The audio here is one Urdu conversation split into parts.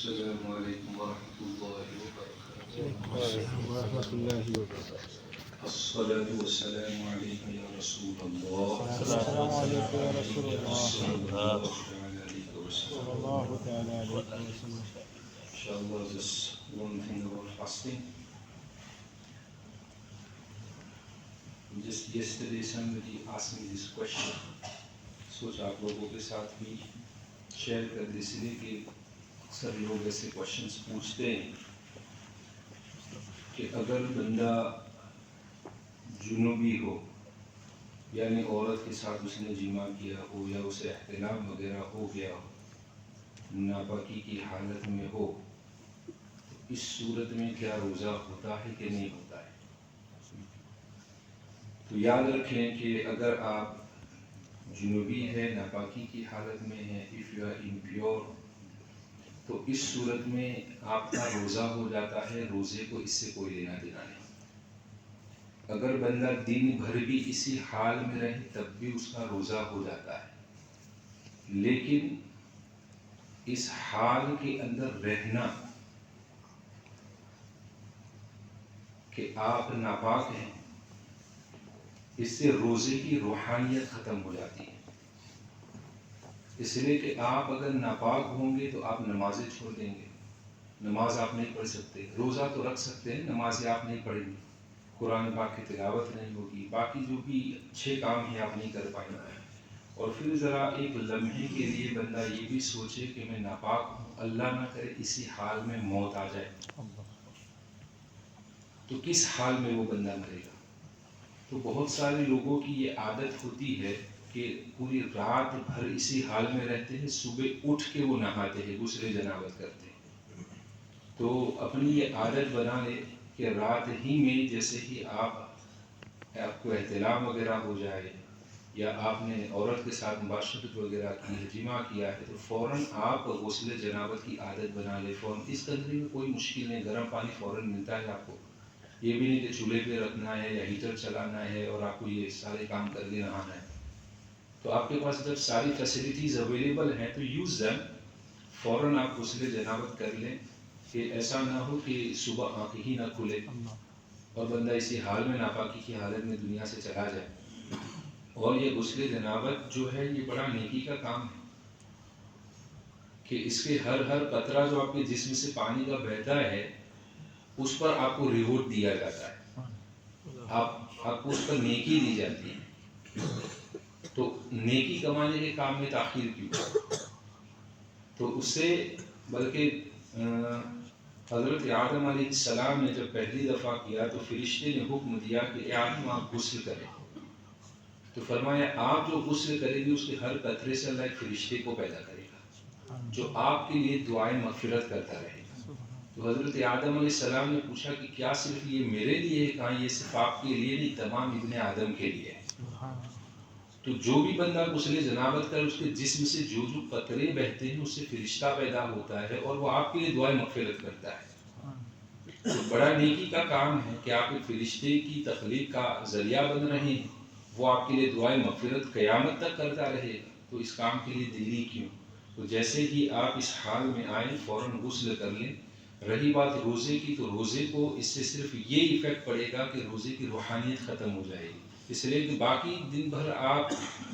السلام علیکم ورحمۃ اللہ وبرکاتہ. ورحمۃ اللہ وبرکاتہ. الصلاة والسلام علیک یا رسول اللہ. السلام علیکم یا رسول اللہ صلی اللہ علیہ صلی وسلم. اللہ تعالی علیہ وسلم. Inshallah, this one thing about fasting. Just yesterday somebody asked me this question. سوچا آپ لوگوں کے ساتھ بھی شیئر کر دیں، اس لیے کہ اکثر لوگ ایسے کوشچنس پوچھتے ہیں کہ اگر بندہ جنوبی ہو، یعنی عورت کے ساتھ اس نے جماع کیا ہو یا اسے احتلام وغیرہ ہو گیا ہو، ناپاکی کی حالت میں ہو، تو اس صورت میں کیا روزہ ہوتا ہے کہ نہیں ہوتا ہے؟ تو یاد رکھیں کہ اگر آپ جنوبی ہے، ناپاکی کی حالت میں ہے، if you are impure، تو اس صورت میں آپ کا روزہ ہو جاتا ہے، روزے کو اس سے کوئی لینا دینا نہیں. اگر بندہ دن بھر بھی اسی حال میں رہے تب بھی اس کا روزہ ہو جاتا ہے، لیکن اس حال کے اندر رہنا کہ آپ ناپاک ہیں، اس سے روزے کی روحانیت ختم ہو جاتی ہے. اس لیے کہ آپ اگر ناپاک ہوں گے تو آپ نمازیں چھوڑ دیں گے، نماز آپ نہیں پڑھ سکتے. روزہ تو رکھ سکتے ہیں، نمازیں آپ نہیں پڑھیں گے، قرآن پاک کی تلاوت نہیں ہوگی، باقی جو بھی اچھے کام ہیں آپ نہیں کر پائیں گے. اور پھر ذرا ایک لمحے کے لیے بندہ یہ بھی سوچے کہ میں ناپاک ہوں، اللہ نہ کرے اسی حال میں موت آ جائے تو کس حال میں وہ بندہ مرے گا. تو بہت سارے لوگوں کی یہ عادت ہوتی ہے کہ پوری رات بھر اسی حال میں رہتے ہیں، صبح اٹھ کے وہ نہاتے ہیں، غسل جنابت کرتے ہیں. تو اپنی یہ عادت بنا لے کہ رات ہی میں جیسے ہی آپ کو احتلام وغیرہ ہو جائے یا آپ نے عورت کے ساتھ مباشرت وغیرہ کی ہے، جماع کیا ہے، تو فوراً آپ غسل جنابت کی عادت بنا لے فوراً. اس قدر میں کوئی مشکل نہیں، گرم پانی فوراً ملتا ہے آپ کو. یہ بھی نہیں کہ چولہے پہ رکھنا ہے یا ہیٹر چلانا ہے اور آپ کو یہ سارے کام کر کے نہانا ہے. تو آپ کے پاس جب ساری فیسلٹیز اویلیبل ہیں تو یوز دیم، فوراً آپ غسل جنابت کر لیں کہ ایسا نہ ہو کہ صبح آنکھ ہی نہ کھلے اور بندہ اسی حال میں ناپاکی کی حالت میں دنیا سے چلا جائے. اور یہ غسل جنابت جو ہے یہ بڑا نیکی کا کام ہے کہ اس کے ہر قطرہ جو آپ کے جسم سے پانی کا بہتا ہے اس پر آپ کو ریوارڈ دیا جاتا ہے، آپ کو اس پر نیکی دی جاتی ہے. تو نیکی کمانے کے کام میں تاخیر کیوں؟ تو اس سے بلکہ حضرت آدم علیہ السلام نے جب پہلی دفعہ کیا تو فرشتے نے حکم دیا کہ اے آدم آپ غسل کریں. تو فرمایا آپ جو غسل کریں گے اس کے ہر قطرے سے اللہ ایک فرشتے کو پیدا کرے گا جو آپ کے لیے دعائیں مغفرت کرتا رہے گا. تو حضرت آدم علیہ السلام نے پوچھا کہ کیا صرف یہ میرے لیے ہے؟ کہا یہ صرف آپ کے لیے نہیں، تمام ابن آدم کے لیے ہے. تو جو بھی بندہ غسل جنابت کرے اس کے جسم سے جو قطرے بہتے ہیں اس سے فرشتہ پیدا ہوتا ہے اور وہ آپ کے لیے دعائیں مغفرت کرتا ہے. تو بڑا نیکی کا کام ہے کہ آپ ایک فرشتے کی تخلیق کا ذریعہ بن رہے ہیں، وہ آپ کے لیے دعائیں مغفرت قیامت تک کرتا رہے گا. تو اس کام کے لیے دیری کیوں؟ تو جیسے ہی آپ اس حال میں آئیں فوراً غسل کر لیں. رہی بات روزے کی، تو روزے کو اس سے صرف یہ ایفیکٹ پڑے گا کہ روزے کی روحانیت ختم ہو جائے گی. اس لیے کہ باقی دن بھر آپ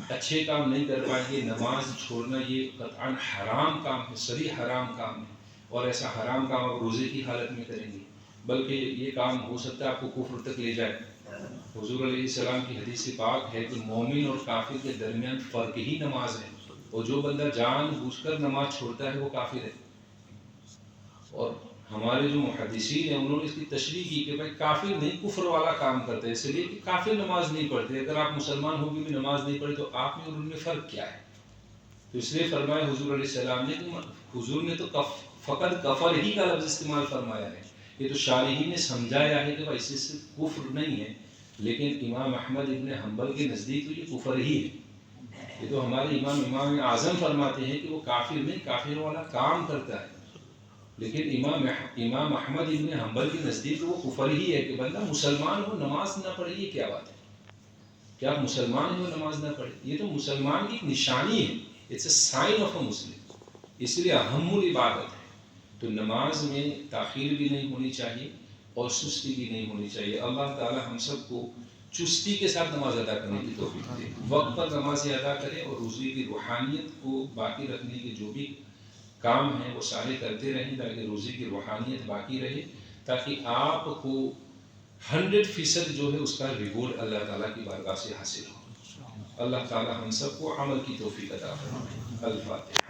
اچھے کام نہیں کر پائیں گے. نماز چھوڑنا یہ قطعاً حرام کام ہے، صریح حرام کام ہے، اور ایسا حرام کام آپ روزے کی حالت میں کریں گے بلکہ یہ کام ہو سکتا ہے آپ کو کفر تک لے جائے. حضور علیہ السلام کی حدیث پاک ہے کہ مومن اور کافر کے درمیان فرق ہی نماز ہے، اور جو بندہ جان بوجھ کر نماز چھوڑتا ہے وہ کافر ہے. اور ہمارے جو محدثین ہیں انہوں نے اس کی تشریح کی کہ بھائی کافر نہیں، کفر والا کام کرتے ہیں، اس لیے کہ کافر نماز نہیں پڑھتے. اگر آپ مسلمان ہو کے بھی نماز نہیں پڑھے تو آپ میں اور ان میں فرق کیا ہے؟ تو اس لیے فرمایا حضور علیہ السلام نے کہ حضور نے تو فقط کفر ہی کا لفظ استعمال فرمایا ہے. یہ تو شارحین نے سمجھایا ہے کہ بھائی اس سے کفر نہیں ہے، لیکن امام احمد ابن حنبل کے نزدیک تو یہ کفر ہی ہے. یہ تو ہمارے امام اعظم فرماتے ہیں کہ وہ کافر نہیں، کافر والا کام کرتا ہے، لیکن امام احمد ابن حنبل کے نزدیک وہ کفر ہی ہے کہ بندہ مسلمان ہو نماز نہ پڑھے. یہ کیا بات ہے؟ کیا آپ مسلمان ہو نماز نہ پڑھے؟ یہ تو مسلمان کی ایک نشانی ہے، اٹس اے سائن آف اے مسلم. اس لیے اہم العبادت ہے. تو نماز میں تاخیر بھی نہیں ہونی چاہیے اور سستی بھی نہیں ہونی چاہیے. اللہ تعالی ہم سب کو چستی کے ساتھ نماز ادا کرنے کی توفیق دے, وقت پر نمازیں ادا کریں اور روزے کی روحانیت کو باقی رکھنے کے جو بھی کام ہیں وہ سارے کرتے رہیں تاکہ روزے کی روحانیت باقی رہے, تاکہ آپ کو 100% جو ہے اس کا ریوارڈ اللہ تعالیٰ کی بارگاہ سے حاصل ہو. اللہ تعالیٰ ہم سب کو عمل کی توفیق عطا فرمائے. الفاتحہ.